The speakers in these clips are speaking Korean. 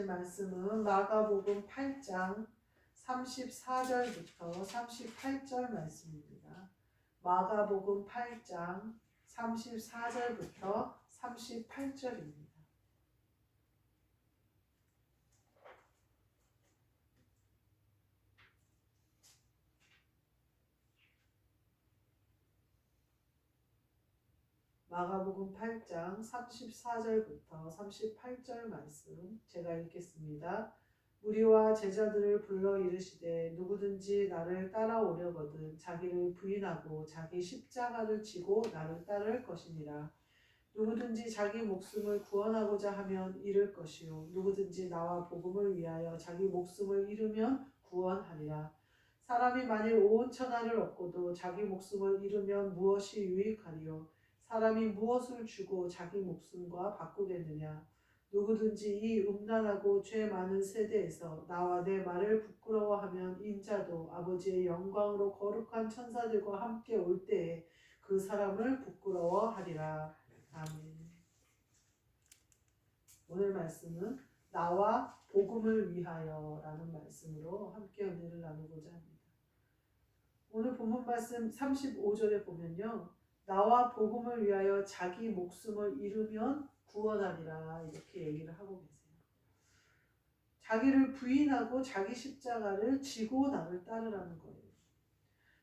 말씀은 마가복음 8장 34절부터 38절 말씀입니다. 마가복음 8장 34절부터 38절입니다. 마가복음 8장 34절부터 38절 말씀 제가 읽겠습니다. 무리와 제자들을 불러 이르시되 누구든지 나를 따라오려거든 자기를 부인하고 자기 십자가를 지고 나를 따를 것이니라. 누구든지 자기 목숨을 구원하고자 하면 잃을 것이요 누구든지 나와 복음을 위하여 자기 목숨을 잃으면 구원하리라. 사람이 만일 온 천하를 얻고도 자기 목숨을 잃으면 무엇이 유익하리요? 사람이 무엇을 주고 자기 목숨과 바꾸겠느냐? 누구든지 이 음란하고 죄 많은 세대에서 나와 내 말을 부끄러워하면 인자도 아버지의 영광으로 거룩한 천사들과 함께 올 때에 그 사람을 부끄러워하리라. 아멘. 오늘 말씀은 나와 복음을 위하여 라는 말씀으로 함께 은혜를 나누고자 합니다. 오늘 본문 말씀 35절에 보면요. 나와 복음을 위하여 자기 목숨을 잃으면 구원하리라 이렇게 얘기를 하고 계세요. 자기를 부인하고 자기 십자가를 지고 나를 따르라는 거예요.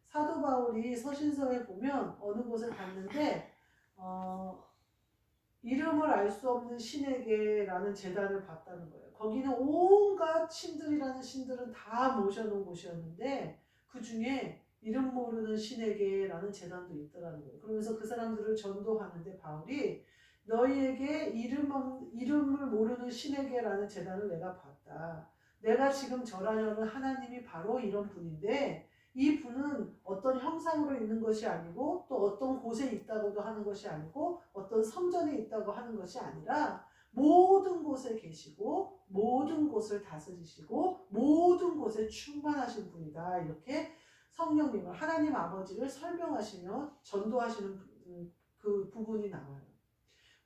사도 바울이 서신서에 보면 어느 곳에 갔는데 이름을 알 수 없는 신에게라는 제단을 봤다는 거예요. 거기는 온갖 신들이라는 신들은 다 모셔놓은 곳이었는데 그 중에 이름 모르는 신에게라는 제단도 있더라는 거예요. 그러면서 그 사람들을 전도하는데 바울이 너희에게 이름을 모르는 신에게라는 제단을 내가 봤다. 내가 지금 절하려는 하나님이 바로 이런 분인데 이 분은 어떤 형상으로 있는 것이 아니고 또 어떤 곳에 있다고도 하는 것이 아니고 어떤 성전에 있다고 하는 것이 아니라 모든 곳에 계시고 모든 곳을 다스리시고 모든 곳에 충만하신 분이다. 이렇게 성령님을 하나님 아버지를 설명하시며 전도하시는 그 부분이 나와요.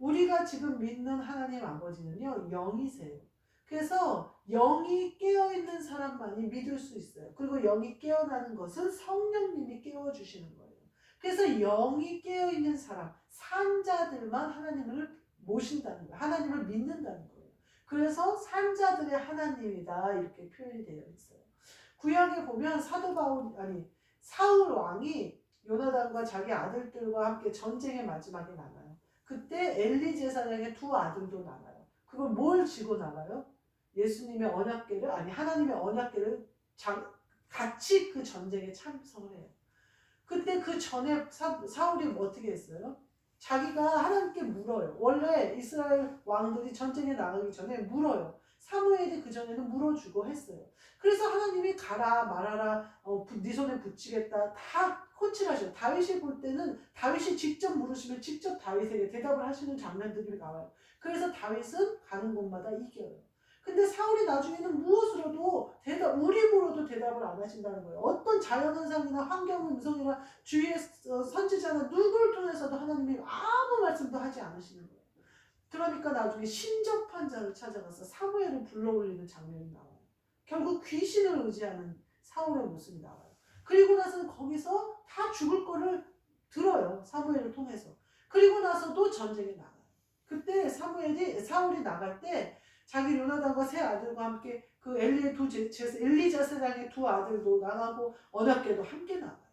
우리가 지금 믿는 하나님 아버지는요. 영이세요. 그래서 영이 깨어있는 사람만이 믿을 수 있어요. 그리고 영이 깨어나는 것은 성령님이 깨워주시는 거예요. 그래서 영이 깨어있는 사람, 산자들만 하나님을 모신다는 거예요. 하나님을 믿는다는 거예요. 그래서 산자들의 하나님이다 이렇게 표현이 되어 있어요. 구약에 보면 사울 왕이 요나단과 자기 아들들과 함께 전쟁의 마지막에 나가요. 그때 엘리 제사장의 두 아들도 나가요. 그걸 뭘 지고 나가요? 예수님의 언약궤를 하나님의 언약궤를 같이 그 전쟁에 참석을 해요. 그때 그 전에 사울이 어떻게 했어요? 자기가 하나님께 물어요. 원래 이스라엘 왕들이 전쟁에 나가기 전에 물어요. 사무엘이 그 전에는 물어주고 했어요. 그래서 하나님이 가라 말아라 네 손에 붙이겠다 다 호칭하셔요. 다윗이 볼 때는 다윗이 직접 물으시면 직접 다윗에게 대답을 하시는 장면들이 나와요. 그래서 다윗은 가는 곳마다 이겨요. 근데 사울이 나중에는 무엇으로도 우리 입으로도 대답을 안 하신다는 거예요. 어떤 자연현상이나 환경 음성이나 주위의 선지자나 누구를 통해서도 하나님이 아무 말씀도 하지 않으시는 거예요. 그러니까 나중에 신접한 자를 찾아가서 사무엘을 불러올리는 장면이 나와요. 결국 귀신을 의지하는 사울의 모습이 나와요. 그리고 나서는 거기서 다 죽을 거를 들어요. 사무엘을 통해서. 그리고 나서도 전쟁에 나가요. 그때 사울이 나갈 때 자기 요나단과 세 아들과 함께 그 엘리 제사장의 두 아들도 나가고 언약궤도 함께 나가요.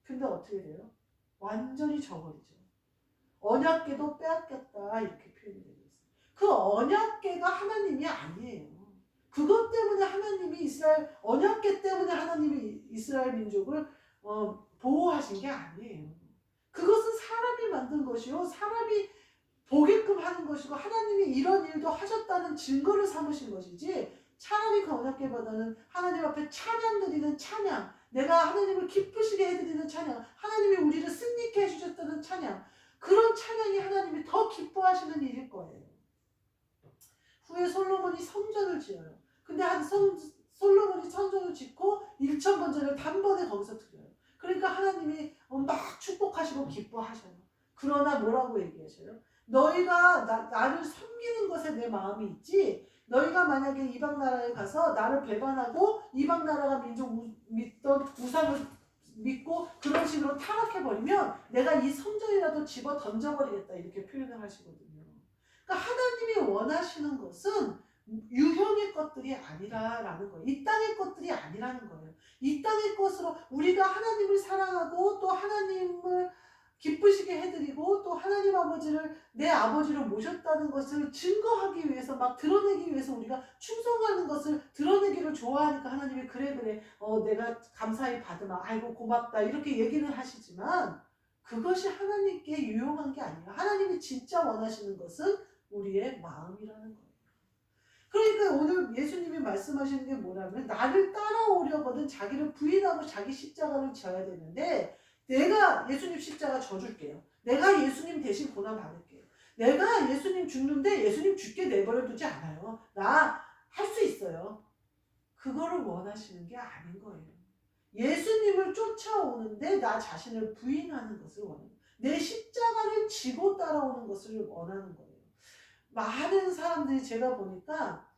근데 어떻게 돼요? 완전히 저버리죠. 언약궤도 빼앗겼다 이렇게 표현이 되고 있어요. 그 언약궤가 하나님이 아니에요. 그것 때문에 하나님이 언약궤 때문에 하나님이 이스라엘 민족을 보호하신 게 아니에요. 그것은 사람이 만든 것이요. 사람이 보게끔 하는 것이고 하나님이 이런 일도 하셨다는 증거를 삼으신 것이지 차라리 그 언약궤보다는 하나님 앞에 찬양 드리는 찬양, 내가 하나님을 기쁘시게 해드리는 찬양, 하나님이 우리를 승리케 해주셨다는 찬양, 그런 찬양이 하나님이 더 기뻐하시는 일일 거예요. 후에 솔로몬이 성전을 지어요. 근데 솔로몬이 성전을 짓고 1,000번제를 단번에 거기서 드려요. 그러니까 하나님이 막 축복하시고 기뻐하셔요. 그러나 뭐라고 얘기하셔요? 너희가 나를 섬기는 것에 내 마음이 있지 너희가 만약에 이방 나라에 가서 나를 배반하고 이방 나라가 믿던 우상을 믿고 그런 식으로 타락해버리면 내가 이 성전이라도 집어 던져버리겠다 이렇게 표현을 하시거든요. 그러니까 하나님이 원하시는 것은 유형의 것들이 아니라라는 거예요. 이 땅의 것들이 아니라는 거예요. 이 땅의 것으로 우리가 하나님을 사랑하고 또 하나님을 기쁘시게 해드리고 또 하나님 아버지를 내 아버지로 모셨다는 것을 증거하기 위해서 막 드러내기 위해서 우리가 충성하는 것을 드러내기를 좋아하니까 하나님이 그래 내가 감사히 받으마 아이고 고맙다 이렇게 얘기는 하시지만 그것이 하나님께 유용한 게 아니에요. 하나님이 진짜 원하시는 것은 우리의 마음이라는 거예요. 그러니까 오늘 예수님이 말씀하시는 게 뭐냐면 나를 따라오려거든 자기를 부인하고 자기 십자가를 져야 되는데 내가 예수님 십자가 져줄게요. 내가 예수님 대신 고난 받을게요. 내가 예수님 죽는데 예수님 죽게 내버려 두지 않아요. 나 할 수 있어요. 그거를 원하시는 게 아닌 거예요. 예수님을 쫓아오는데 나 자신을 부인하는 것을 원해요. 내 십자가를 지고 따라오는 것을 원하는 거예요. 많은 사람들이 제가 보니까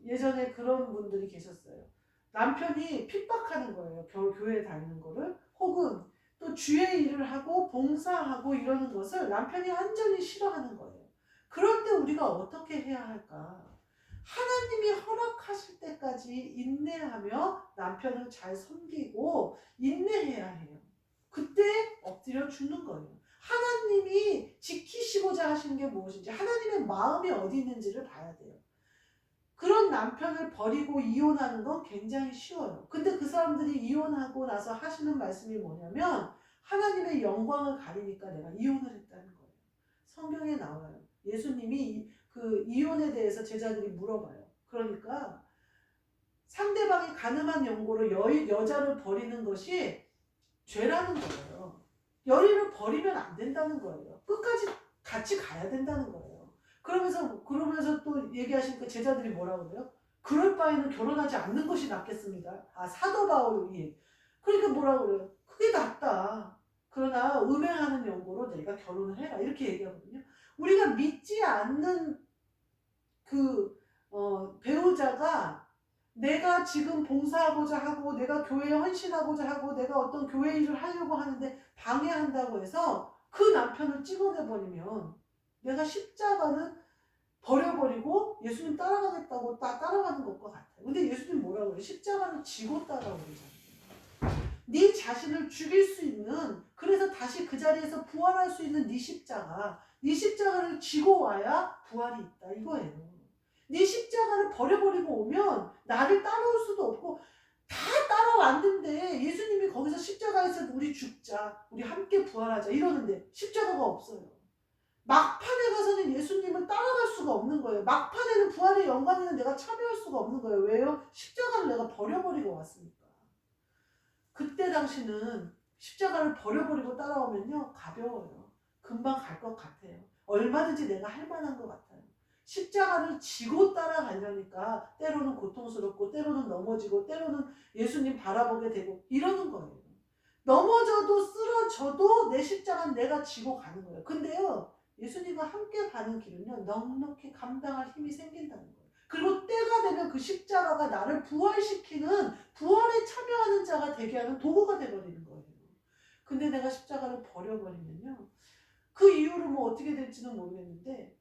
예전에 그런 분들이 계셨어요. 남편이 핍박하는 거예요. 교회 다니는 거를. 혹은 또 주의 일을 하고 봉사하고 이러는 것을 남편이 완전히 싫어하는 거예요. 그럴 때 우리가 어떻게 해야 할까? 하나님이 허락하실 때까지 인내하며 남편을 잘 섬기고 인내해야 해요. 그때 엎드려 죽는 거예요. 하나님이 지키시고자 하시는 게 무엇인지 하나님의 마음이 어디 있는지를 봐야 돼요. 그런 남편을 버리고 이혼하는 건 굉장히 쉬워요. 근데 그 사람들이 이혼하고 나서 하시는 말씀이 뭐냐면 하나님의 영광을 가리니까 내가 이혼을 했다는 거예요. 성경에 나와요. 예수님이 그 이혼에 대해서 제자들이 물어봐요. 그러니까 상대방이 가늠한 연고로 여자를 버리는 것이 죄라는 거예요. 여인을 버리면 안 된다는 거예요. 끝까지 같이 가야 된다는 거예요. 그러면서 또 얘기하시니까 제자들이 뭐라고 그래요? 그럴 바에는 결혼하지 않는 것이 낫겠습니다. 사도 바울이. 그러니까 뭐라고 그래요? 그게 낫다. 그러나 음행하는 연고로 내가 결혼을 해라. 이렇게 얘기하거든요. 우리가 믿지 않는 배우자가 내가 지금 봉사하고자 하고 내가 교회에 헌신하고자 하고 내가 어떤 교회 일을 하려고 하는데 방해한다고 해서 그 남편을 찍어내버리면 내가 십자가는 버려버리고 예수님 따라가겠다고 따라가는 것과 같아요. 근데 예수님 뭐라고 그래요? 십자가는 지고 따라오잖아요. 네 자신을 죽일 수 있는 그래서 다시 그 자리에서 부활할 수 있는 네 십자가를 지고 와야 부활이 있다 이거예요. 네 십자가를 버려버리고 오면 나를 따라올 수도 없고 다 따라왔는데 예수님이 거기서 십자가에서 우리 죽자 우리 함께 부활하자 이러는데 십자가가 없어요. 막판에 가서는 예수님을 따라갈 수가 없는 거예요. 막판에는 부활의 영광에는 내가 참여할 수가 없는 거예요. 왜요? 십자가를 내가 버려버리고 왔으니까. 그때 당시는 십자가를 버려버리고 따라오면요 가벼워요. 금방 갈 것 같아요. 얼마든지 내가 할 만한 것 같아요. 십자가를 지고 따라가려니까 때로는 고통스럽고 때로는 넘어지고 때로는 예수님 바라보게 되고 이러는 거예요. 넘어져도 쓰러져도 내 십자가는 내가 지고 가는 거예요. 근데요 예수님과 함께 가는 길은요 넉넉히 감당할 힘이 생긴다는 거예요. 그리고 때가 되면 그 십자가가 나를 부활시키는 부활에 참여하는 자가 되게 하는 도구가 되어버리는 거예요. 근데 내가 십자가를 버려버리면요 그 이후로 뭐 어떻게 될지는 모르겠는데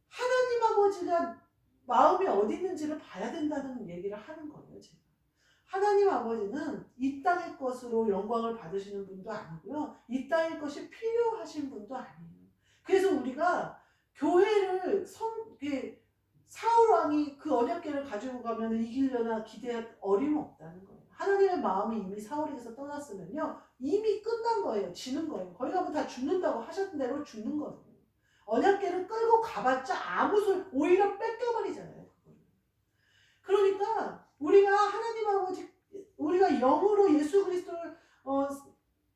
하나님 아버지가 마음이 어디 있는지를 봐야 된다는 얘기를 하는 거예요. 제가. 하나님 아버지는 이 땅의 것으로 영광을 받으시는 분도 아니고요. 이 땅의 것이 필요하신 분도 아니에요. 그래서 우리가 교회를 사울 왕이 그 언약궤를 가지고 가면 이기려나 기대할 어림없다는 거예요. 하나님의 마음이 이미 사울에게서 떠났으면요. 이미 끝난 거예요. 지는 거예요. 거기 가면 다 죽는다고 하셨던 대로 죽는 거예요. 언약궤를 끌고 가봤자 아무 소리 오히려 뺏겨버리잖아요. 그러니까 우리가 하나님 아버지 우리가 영으로 예수 그리스도를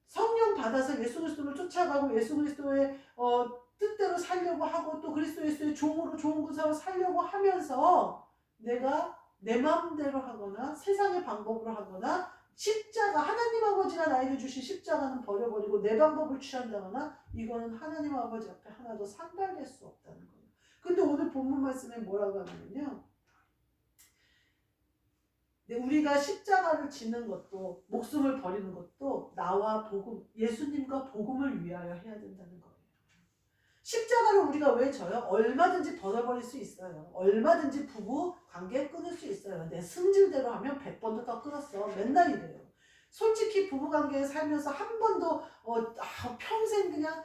성령 받아서 예수 그리스도를 쫓아가고 예수 그리스도의 뜻대로 살려고 하고 또 그리스도 예수의 종으로 좋은 군사로 살려고 하면서 내가 내 마음대로 하거나 세상의 방법으로 하거나 십자가 하나님 아버지가 나에게 주신 십자가는 버려버리고 내 방법을 취한다거나 이거는 하나님 아버지 앞에 하나도 상달될 수 없다는 거예요. 근데 오늘 본문 말씀에 뭐라고 하냐면요. 우리가 십자가를 지는 것도 목숨을 버리는 것도 나와 복음, 예수님과 복음을 위하여 해야 된다는 거예요. 십자가를 우리가 왜 져요? 얼마든지 벗어버릴 수 있어요. 얼마든지 부부 관계 끊을 수 있어요. 내 승질대로 하면 100번도 더 끊었어. 맨날 이래요. 솔직히 부부 관계에 살면서 한 번도 평생 그냥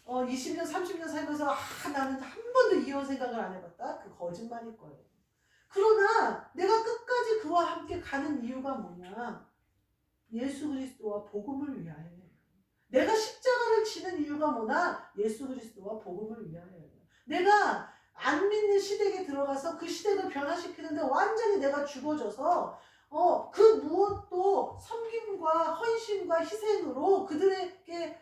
20년 30년 살면서 나는 한 번도 이혼 생각을 안 해봤다? 그 거짓말일 거예요. 그러나 내가 끝까지 그와 함께 가는 이유가 뭐냐? 예수 그리스도와 복음을 위하여. 내가 십자가를 지는 이유가 뭐나? 예수 그리스도와 복음을 위하여요. 내가 안 믿는 시댁에 들어가서 그 시댁을 변화시키는데 완전히 내가 죽어져서 그 무엇도 섬김과 헌신과 희생으로 그들에게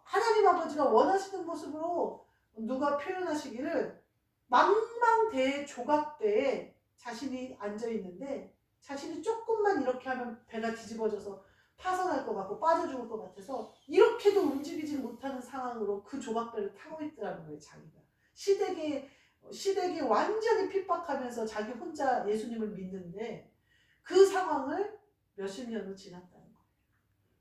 하나님 아버지가 원하시는 모습으로 누가 표현하시기를 망망대해 조각대에 자신이 앉아있는데 자신이 조금만 이렇게 하면 배가 뒤집어져서 파산할 것 같고 빠져 죽을 것 같아서 이렇게도 움직이지 못하는 상황으로 그 조각배를 타고 있더라는 거예요. 자기가 시댁에 완전히 핍박하면서 자기 혼자 예수님을 믿는데 그 상황을 몇십 년을 지났다는 거예요.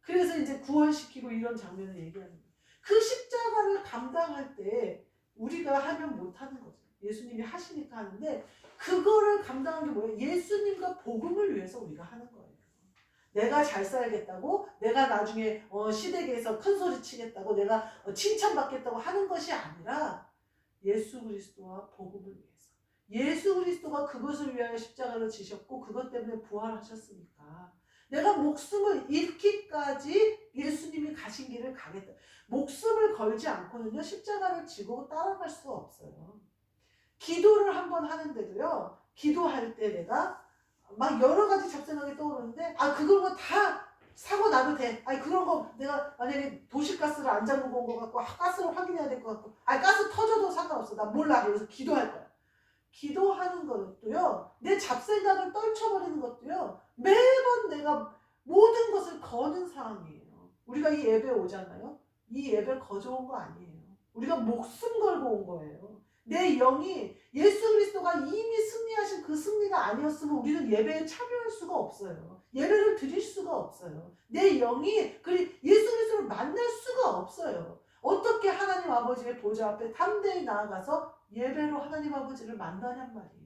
그래서 이제 구원시키고 이런 장면을 얘기하는 거예요. 그 십자가를 감당할 때 우리가 하면 못하는 거죠. 예수님이 하시니까 하는데 그거를 감당하는 게 뭐예요? 예수님과 복음을 위해서 우리가 하는 거예요. 내가 잘 살겠다고, 내가 나중에 시댁에서 큰 소리 치겠다고, 내가 칭찬받겠다고 하는 것이 아니라 예수 그리스도와 복음을 위해서. 예수 그리스도가 그것을 위하여 십자가를 지셨고 그것 때문에 부활하셨으니까 내가 목숨을 잃기까지 예수님이 가신 길을 가겠다. 목숨을 걸지 않고는요 십자가를 지고 따라갈 수가 없어요. 기도를 한번 하는데도요, 기도할 때 내가 막 여러 가지 잡생각이 떠오르는데 그런 거 다 사고 나도 돼. 그런 거 내가 만약에 도시가스를 안 잠그고 온 것 같고 가스를 확인해야 될 것 같고 가스 터져도 상관없어. 나 몰라. 그래서 기도할 거야. 기도하는 것도요, 내 잡생각을 떨쳐버리는 것도요, 매번 내가 모든 것을 거는 상황이에요. 우리가 이 예배 오잖아요. 이 예배 거저온 거 아니에요. 우리가 목숨 걸고 온 거예요. 내 영이 예수 그리스도가 이미 승리하신 그 승리가 아니었으면 우리는 예배에 참여할 수가 없어요. 예배를 드릴 수가 없어요. 내 영이 예수 그리스도를 만날 수가 없어요. 어떻게 하나님 아버지의 보좌 앞에 담대히 나아가서 예배로 하나님 아버지를 만나냔 말이에요.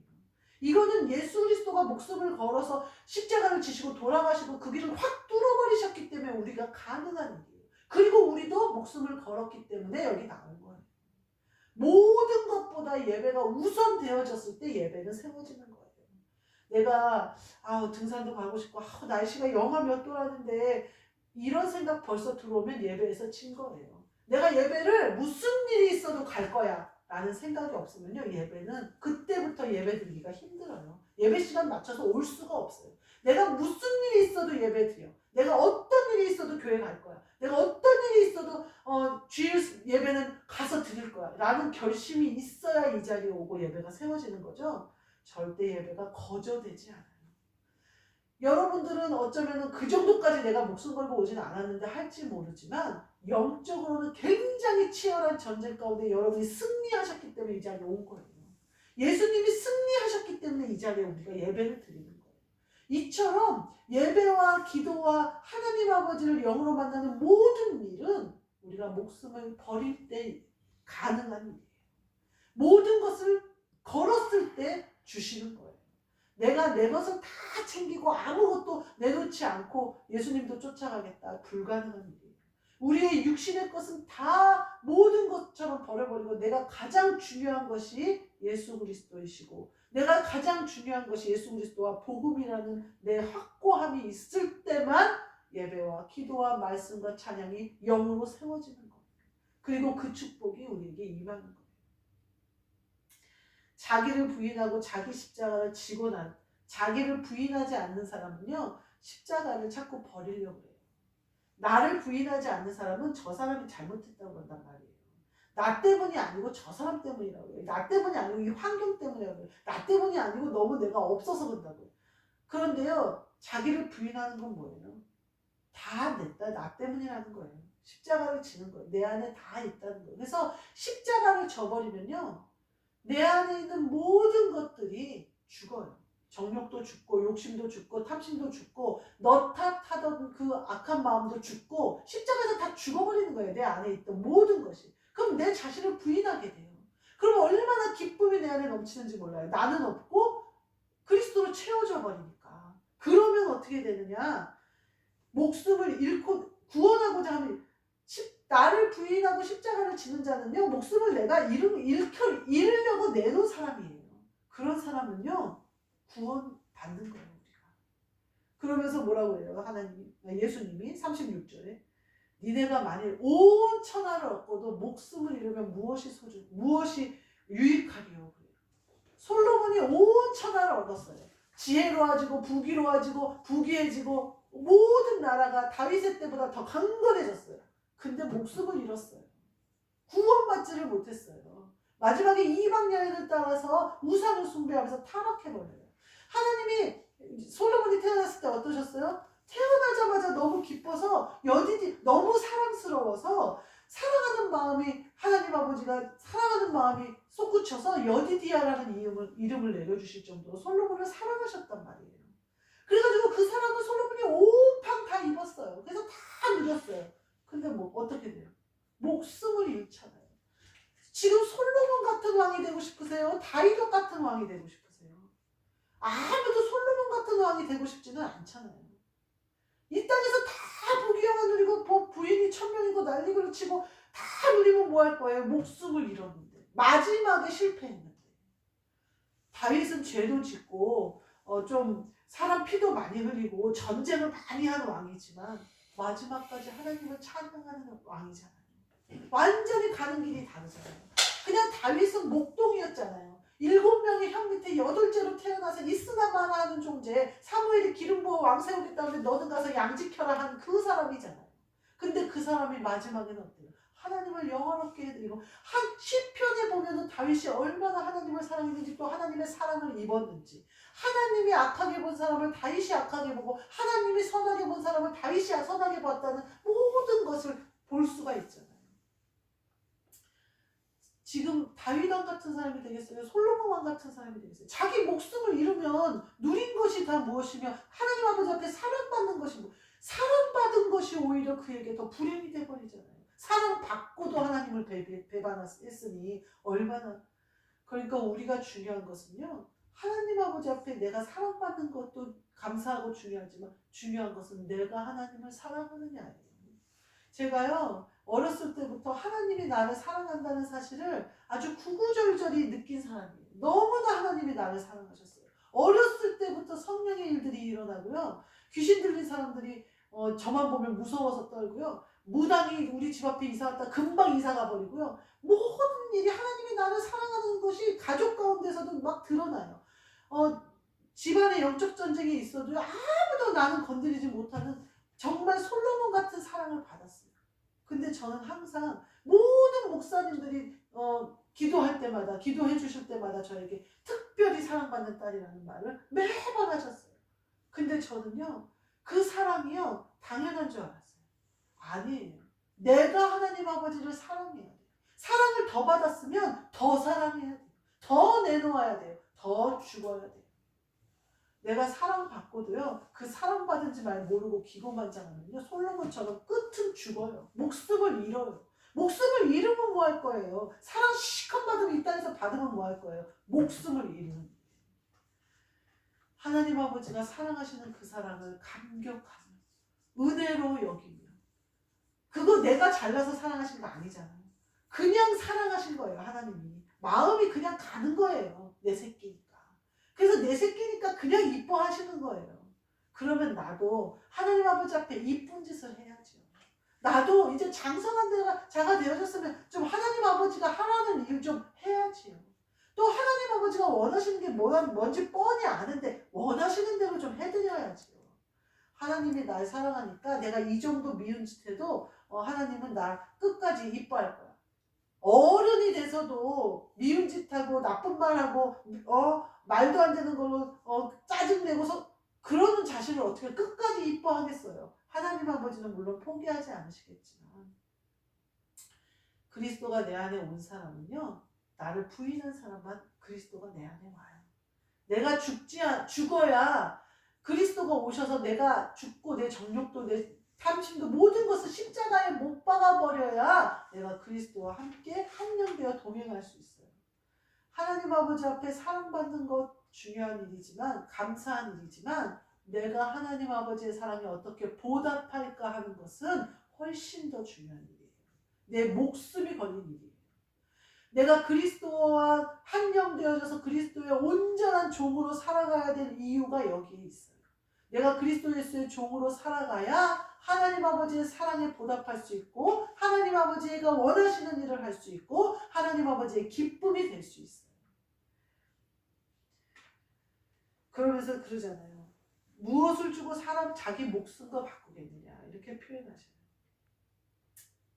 이거는 예수 그리스도가 목숨을 걸어서 십자가를 지시고 돌아가시고 그 길을 확 뚫어버리셨기 때문에 우리가 가능한 일이에요. 그리고 우리도 목숨을 걸었기 때문에 여기 나온 거예요. 모든 것보다 예배가 우선되어졌을 때 예배는 세워지는 거예요. 내가 등산도 가고 싶고 날씨가 영하 몇 도라는데 이런 생각 벌써 들어오면 예배에서 친 거예요. 내가 예배를 무슨 일이 있어도 갈 거야 라는 생각이 없으면요 예배는 그때부터 예배 드리기가 힘들어요. 예배 시간 맞춰서 올 수가 없어요. 내가 무슨 일이 있어도 예배 드려. 내가 어떤 일이 있어도 교회 갈 거야. 내가 어떤 일이 있어도 주일 예배는 가서 드릴 거야 라는 결심이 있어야 이 자리에 오고 예배가 세워지는 거죠. 절대 예배가 거저되지 않아요. 여러분들은 어쩌면 그 정도까지 내가 목숨 걸고 오진 않았는데 할지 모르지만 영적으로는 굉장히 치열한 전쟁 가운데 여러분이 승리하셨기 때문에 이 자리에 온 거예요. 예수님이 승리하셨기 때문에 이 자리에 우리가 예배를 드리는 거예요. 이처럼 예배와 기도와 하나님 아버지를 영으로 만나는 모든 일은 우리가 목숨을 버릴 때 가능한 일이에요. 모든 것을 걸었을 때 주시는 거예요. 내가 내 것을 다 챙기고 아무것도 내놓지 않고 예수님도 쫓아가겠다. 불가능한 일이에요. 우리의 육신의 것은 다 모든 것처럼 버려버리고 내가 가장 중요한 것이 예수 그리스도이시고 내가 가장 중요한 것이 예수 그리스도와 복음이라는 내 확고함이 있을 때만 예배와 기도와 말씀과 찬양이 영으로 세워지는 거예요. 그리고 그 축복이 우리에게 임하는 거예요. 자기를 부인하고 자기 십자가를 지고 난 자기를 부인하지 않는 사람은요 십자가를 자꾸 버리려고 해요. 나를 부인하지 않는 사람은 저 사람이 잘못했다고 그런단 말이에요. 나 때문이 아니고 저 사람 때문이라고 해요. 나 때문이 아니고 이 환경 때문이라고 해요. 나 때문이 아니고 너무 내가 없어서 그런다고요. 그런데요 자기를 부인하는 건 뭐예요? 다 나 때문이라는 거예요. 십자가를 지는 거예요. 내 안에 다 있다는 거예요. 그래서 십자가를 져버리면요 내 안에 있는 모든 것들이 죽어요. 정욕도 죽고 욕심도 죽고 탐심도 죽고 너 탓하던 그 악한 마음도 죽고 십자가에서 다 죽어버리는 거예요. 내 안에 있던 모든 것이. 그럼 내 자신을 부인하게 돼요. 그럼 얼마나 기쁨이 내 안에 넘치는지 몰라요. 나는 없고 그리스도로 채워져 버리니까. 그러면 어떻게 되느냐? 목숨을 잃고 구원하고자 하면 나를 부인하고 십자가를 지는 자는요, 목숨을 내가 잃으려고 내놓은 사람이에요. 그런 사람은요, 구원 받는 거예요, 우리가. 그러면서 뭐라고 해요? 예수님이 36절에 니네가 만일 온 천하를 얻고도 목숨을 잃으면 무엇이 유익하리요? 솔로몬이 온 천하를 얻었어요. 지혜로워지고 부귀로워지고 부귀해지고 모든 나라가 다윗의 때보다 더 강건해졌어요. 근데 목숨을 잃었어요. 구원받지를 못했어요. 마지막에 이방 여인을 따라서 우상을 숭배하면서 타락해버려요. 하나님이 솔로몬이 태어났을 때 어떠셨어요? 태어나자마자 너무 기뻐서 여디디 너무 사랑스러워서 사랑하는 마음이 하나님 아버지가 사랑하는 마음이 솟구쳐서 여디디아라는 이름을 내려주실 정도로 솔로몬을 사랑하셨단 말이에요. 그래가지고 그 사랑을 솔로몬이 온팡 다 입었어요. 그래서 다 누렸어요. 근데 뭐 어떻게 돼요? 목숨을 잃잖아요. 지금 솔로몬 같은 왕이 되고 싶으세요? 다윗 같은 왕이 되고 싶으세요? 아무도 솔로몬 같은 왕이 되고 싶지는 않잖아요. 이 땅에서 다 부귀영화 누리고 부인이 1000명이고 난리를 치고 다 누리면 뭐 할 거예요? 목숨을 잃었는데 마지막에 실패했는데. 다윗은 죄도 짓고 좀 사람 피도 많이 흘리고 전쟁을 많이 한 왕이지만 마지막까지 하나님을 찬양하는 왕이잖아요. 완전히 가는 길이 다르잖아요. 그냥 다윗은 목동이었잖아요. 7명의 형 밑에 8째로 태어나서 있으나 마나 하는 존재, 사무엘이 기름 부어 왕 세우겠다는데 너는 가서 양 지켜라 한 그 사람이잖아요. 근데 그 사람이 마지막에는 어때요? 하나님을 영화롭게 해드리고, 한 시편에 보면은 다윗이 얼마나 하나님을 사랑했는지 또 하나님의 사랑을 입었는지, 하나님이 악하게 본 사람을 다윗이 악하게 보고 하나님이 선하게 본 사람을 다윗이 선하게 봤다는 모든 것을 볼 수가 있잖아요. 지금 다윗 왕 같은 사람이 되겠어요? 솔로몬 왕 같은 사람이 되겠어요? 자기 목숨을 잃으면 누린 것이 다 무엇이며 하나님 아버지 앞에 사랑받는 것이 사랑받은 것이 오히려 그에게 더 불행이 돼버리잖아요. 사랑받고도 하나님을 배반했으니 얼마나. 그러니까 우리가 중요한 것은요, 하나님 아버지 앞에 내가 사랑받는 것도 감사하고 중요하지만 중요한 것은 내가 하나님을 사랑하느냐예요. 제가요 어렸을 때부터 하나님이 나를 사랑한다는 사실을 아주 구구절절히 느낀 사람이에요. 너무나 하나님이 나를 사랑하셨어요. 어렸을 때부터 성령의 일들이 일어나고요. 귀신 들린 사람들이 저만 보면 무서워서 떨고요. 무당이 우리 집 앞에 이사 왔다 금방 이사 가버리고요. 모든 일이 하나님이 나를 사랑하는 것이 가족 가운데서도 막 드러나요. 집안에 영적 전쟁이 있어도 아무도 나는 건드리지 못하는 정말 솔로몬 같은 사랑을 받았어요. 근데 저는 항상 모든 목사님들이 기도할 때마다 기도해 주실 때마다 저에게 특별히 사랑받는 딸이라는 말을 매번 하셨어요. 근데 저는요 그 사랑이요 당연한 줄 알았어요. 아니에요. 내가 하나님 아버지를 사랑해야 돼요. 사랑을 더 받았으면 더 사랑해야 돼요. 더 내놓아야 돼요. 더 죽어야 돼요. 내가 사랑받고도요 그 사랑받은지 말 모르고 기고만장하면요 솔로몬처럼 끝은 죽어요. 목숨을 잃어요. 목숨을 잃으면 뭐 할 거예요? 사랑 시컷 받으면 이 땅에서 받으면 뭐 할 거예요? 목숨을 잃는. 하나님 아버지가 사랑하시는 그 사랑을 감격하며 은혜로 여기며, 그거 내가 잘나서 사랑하신 거 아니잖아요. 그냥 사랑하신 거예요. 하나님이 마음이 그냥 가는 거예요. 내 새끼니까. 그래서 내 새끼니까 그냥 이뻐하시는 거예요. 그러면 나도 하나님 아버지 앞에 이쁜 짓을 해야죠. 나도 이제 장성한 자가 되어졌으면 좀 하나님 아버지가 하라는 일 좀 해야지요. 또 하나님 아버지가 원하시는 게 뭔지 뻔히 아는데 원하시는 대로 좀 해드려야지요. 하나님이 날 사랑하니까 내가 이 정도 미운 짓 해도 하나님은 날 끝까지 이뻐할 거야. 어른이 돼서도 미운 짓하고 나쁜 말하고 말도 안 되는 걸로 짜증내고서 그러는 자신을 어떻게 끝까지 이뻐하겠어요. 하나님 아버지는 물론 포기하지 않으시겠지만 그리스도가 내 안에 온 사람은요 나를 부인한 사람만 그리스도가 내 안에 와요. 내가 죽어야 그리스도가 오셔서 내가 죽고 내 정욕도 내 탐심도 모든 것을 십자가에 못 박아버려야 내가 그리스도와 함께 한영되어 동행할 수 있어요. 하나님 아버지 앞에 사랑받는 것 중요한 일이지만 감사한 일이지만 내가 하나님 아버지의 사랑에 어떻게 보답할까 하는 것은 훨씬 더 중요한 일이에요. 내 목숨이 걸린 일이에요. 내가 그리스도와 한영되어져서 그리스도의 온전한 종으로 살아가야 될 이유가 여기에 있어요. 내가 그리스도 예수의 종으로 살아가야 하나님 아버지의 사랑에 보답할 수 있고 하나님 아버지가 원하시는 일을 할 수 있고 하나님 아버지의 기쁨이 될 수 있어요. 그러면서 그러잖아요. 무엇을 주고 사람 자기 목숨과 바꾸겠느냐 이렇게 표현하셔요.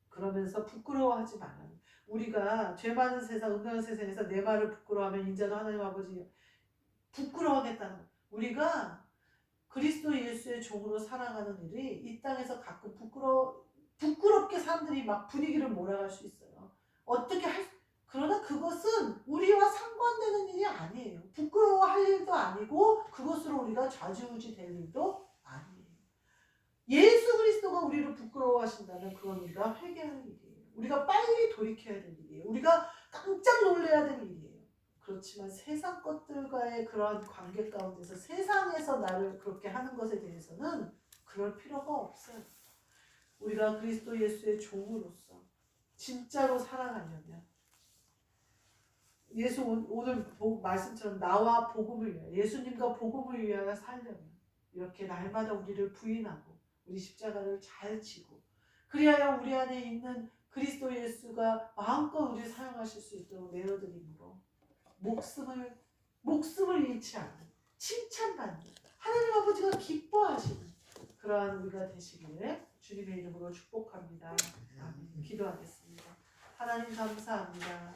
그러면서 부끄러워하지 말라. 우리가 죄 많은 세상, 음란한 세상에서 내 말을 부끄러워하면 인자도 하나님 아버지 부끄러워하겠다는 거예요. 우리가 그리스도 예수의 종으로 살아가는 일이 이 땅에서 가끔 부끄럽게 사람들이 막 분위기를 몰아갈 수 있어요. 그러나 그것은 우리와 상관되는 일이 아니에요. 부끄러워할 일도 아니고 그것으로 우리가 좌지우지 될 일도 아니에요. 예수 그리스도가 우리를 부끄러워하신다면 그건 우리가 회개할 일이에요. 우리가 빨리 돌이켜야 될 일이에요. 우리가 깜짝 놀라야 될 일이에요. 그렇지만 세상 것들과의 그러한 관계 가운데서 세상에서 나를 그렇게 하는 것에 대해서는 그럴 필요가 없어요. 우리가 그리스도 예수의 종으로서 진짜로 살아가려면 예수 오늘 말씀처럼 나와 복음을 위하여 예수님과 복음을 위하여 살려면 이렇게 날마다 우리를 부인하고 우리 십자가를 잘 지고 그리하여 우리 안에 있는 그리스도 예수가 마음껏 우리를 사용하실 수 있도록 내어드림으로 목숨을 잃지 않는 칭찬받는 하나님 아버지가 기뻐하시는 그러한 우리가 되시기를 주님의 이름으로 축복합니다. 아멘. 기도하겠습니다. 하나님 감사합니다.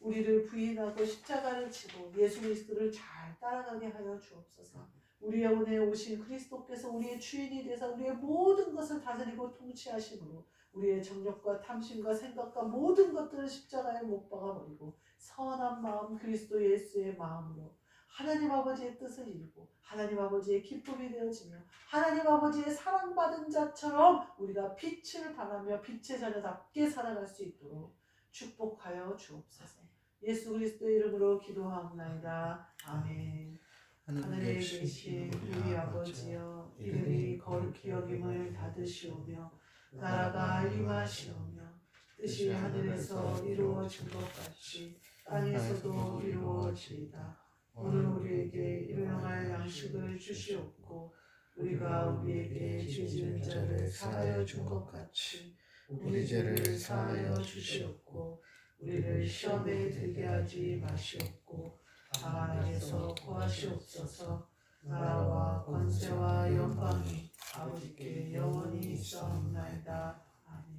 우리를 부인하고 십자가를 지고 예수 그리스도를 잘 따라가게 하여 주옵소서. 우리 영혼에 오신 그리스도께서 우리의 주인이 되사 우리의 모든 것을 다스리고 통치하심으로 우리의 정욕과 탐심과 생각과 모든 것들을 십자가에 못 박아버리고 선한 마음 그리스도 예수의 마음으로 하나님 아버지의 뜻을 이루고 하나님 아버지의 기쁨이 되어지며 하나님 아버지의 사랑받은 자처럼 우리가 빛을 발하며 빛의 자녀답게 살아갈 수 있도록 축복하여 주옵소서. 예수 그리스도의 이름으로 기도하옵나이다. 아멘. 하늘에 계신 우리 아버지여 이름이 거룩히 여김을 받으시오며 나라가 임하시오며 뜻이 하늘에서 이루어진 것 같이 땅에서도 이루어지이다. 오늘 우리에게 일용할 양식을 주시옵고 우리가 우리에게 죄 지은 자를 사하여 준 것 같이 우리 죄를 사하여 주시옵고 우리를 시험에 들게 하지 마시옵고 다만 악에서 구하시옵소서. 나라와 권세와 영광이 아버지께 영원히 있사옵나이다. 아멘.